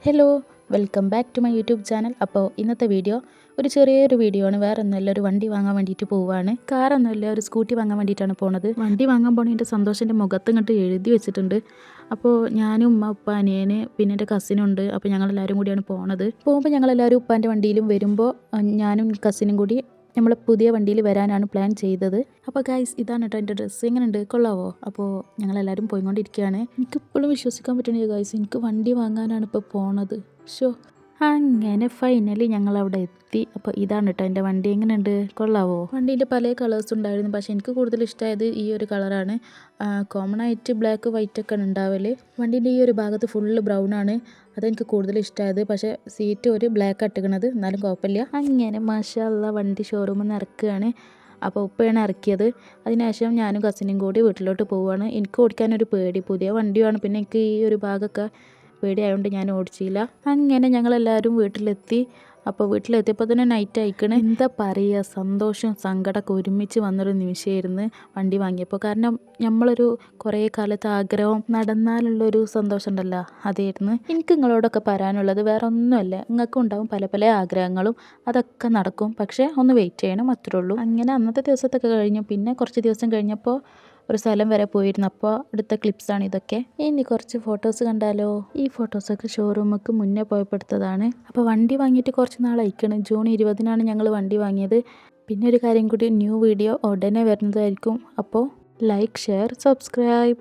Hello, welcome back to my YouTube channel. അപ്പോൾ ഇന്നത്തെ video ഒരു ചെറിയൊരു വീഡിയോ ആണ്. വേറെ ഒന്നുമല്ല, ഒരു വണ്ടി വാങ്ങാൻ വേണ്ടിയിട്ട് പോവുകയാണ്. കാറൊന്നുമില്ല, ഒരു സ്കൂട്ടി വാങ്ങാൻ വേണ്ടിയിട്ടാണ് പോണത്. വണ്ടി വാങ്ങാൻ പോകണതിൻ്റെ സന്തോഷത്തിൻ്റെ മുഖത്ത് ഇങ്ങോട്ട് എഴുതി വെച്ചിട്ടുണ്ട്. അപ്പോൾ ഞാനും ഉമ്മ, ഉപ്പ, അനിയന്, പിന്നെ എൻ്റെ കസിനുണ്ട്. അപ്പോൾ ഞങ്ങളെല്ലാവരും കൂടിയാണ് പോണത്. പോകുമ്പോൾ ഞങ്ങളെല്ലാവരും ഉപ്പാൻ്റെ വണ്ടിയിലും, വരുമ്പോൾ ഞാനും കസിനും കൂടി നമ്മൾ പുതിയ വണ്ടിയിൽ വരാനാണ് പ്ലാൻ ചെയ്തത്. അപ്പോൾ ഗൈസ്, ഇതാണ് കേട്ടോ എൻ്റെ ഡ്രസ്സ്. എങ്ങനെയുണ്ട്, കൊള്ളാവോ? അപ്പോൾ ഞങ്ങളെല്ലാവരും പോയിക്കൊണ്ടിരിക്കുകയാണ്. എനിക്കിപ്പോഴും വിശ്വസിക്കാൻ പറ്റണില്ല ഗൈസ്, എനിക്ക് വണ്ടി വാങ്ങാനാണ് ഇപ്പോൾ പോണത്. അങ്ങനെ ഫൈനലി ഞങ്ങളവിടെ എത്തി. അപ്പോൾ ഇതാണ് കേട്ടോ എൻ്റെ വണ്ടി. എങ്ങനെയുണ്ട്, കൊള്ളാവോ? വണ്ടീൻ്റെ പല കളേഴ്സ് ഉണ്ടായിരുന്നു, പക്ഷേ എനിക്ക് കൂടുതൽ ഇഷ്ടമായത് ഈ ഒരു കളറാണ്. കോമൺ ആയിട്ട് ബ്ലാക്ക് വൈറ്റ് ഒക്കെ ഉണ്ടാവല്. വണ്ടീൻ്റെ ഈ ഒരു ഭാഗത്ത് ഫുള്ള് ബ്രൗൺ ആണ്, അതെനിക്ക് കൂടുതൽ ഇഷ്ടമായത്. പക്ഷേ സീറ്റ് ഒരു ബ്ലാക്ക് ഇട്ടിക്കണത്, എന്നാലും കുഴപ്പമില്ല. അങ്ങനെ മാഷാ അല്ലാ വണ്ടി ഷോറൂമിൽ നിന്ന് ഇറക്കുകയാണ്. അപ്പോൾ ഉപ്പയാണ് ഇറക്കിയത്. അതിനുശേഷം ഞാനും കസിനും കൂടി വീട്ടിലോട്ട് പോവുകയാണ്. എനിക്ക് ഓടിക്കാനൊരു പേടി, പുതിയ വണ്ടിയാണ്. പിന്നെ എനിക്ക് ഈ ഒരു ഭാഗമൊക്കെ പേടിയായതുകൊണ്ട് ഞാൻ ഓടിച്ചില്ല. അങ്ങനെ ഞങ്ങളെല്ലാവരും വീട്ടിലെത്തി. അപ്പോൾ വീട്ടിലെത്തിയപ്പോൾ തന്നെ നൈറ്റ് ആയിക്കണ്. എന്താ പറയുക, സന്തോഷം സങ്കടമൊക്കെ ഒരുമിച്ച് വന്നൊരു നിമിഷമായിരുന്നു വണ്ടി വാങ്ങിയപ്പോൾ. കാരണം നമ്മളൊരു കുറേ കാലത്തെ ആഗ്രഹം നടന്നാലുള്ളൊരു സന്തോഷം ഉണ്ടല്ലോ, അതായിരുന്നു. എനിക്ക് നിങ്ങളോടൊക്കെ പറയാനുള്ളത് വേറെ ഒന്നുമല്ല, നിങ്ങൾക്കും ഉണ്ടാവും പല പല ആഗ്രഹങ്ങളും, അതൊക്കെ നടക്കും. പക്ഷേ ഒന്ന് വെയിറ്റ് ചെയ്യണം, അത്രേ ഉള്ളൂ. അങ്ങനെ അന്നത്തെ ദിവസത്തൊക്കെ കഴിഞ്ഞു. പിന്നെ കുറച്ച് ദിവസം കഴിഞ്ഞപ്പോൾ ഒരു സ്ഥലം വരെ പോയിരുന്നു. അപ്പോൾ അടുത്ത ക്ലിപ്സാണ് ഇതൊക്കെ. ഇനി കുറച്ച് ഫോട്ടോസ് കണ്ടാലോ? ഈ ഫോട്ടോസൊക്കെ ഷോറൂമിലേക്ക് മുന്നേ പോയപ്പെടുത്തതാണ്. അപ്പോൾ വണ്ടി വാങ്ങിയിട്ട് കുറച്ച് നാളായിക്കണം. ജൂൺ 20-നാണ് ഞങ്ങൾ വണ്ടി വാങ്ങിയത്. പിന്നെ ഒരു കാര്യം കൂടി, ന്യൂ വീഡിയോ ഉടനെ വരുന്നതായിരിക്കും. അപ്പോൾ ലൈക്ക്, ഷെയർ, സബ്സ്ക്രൈബ്.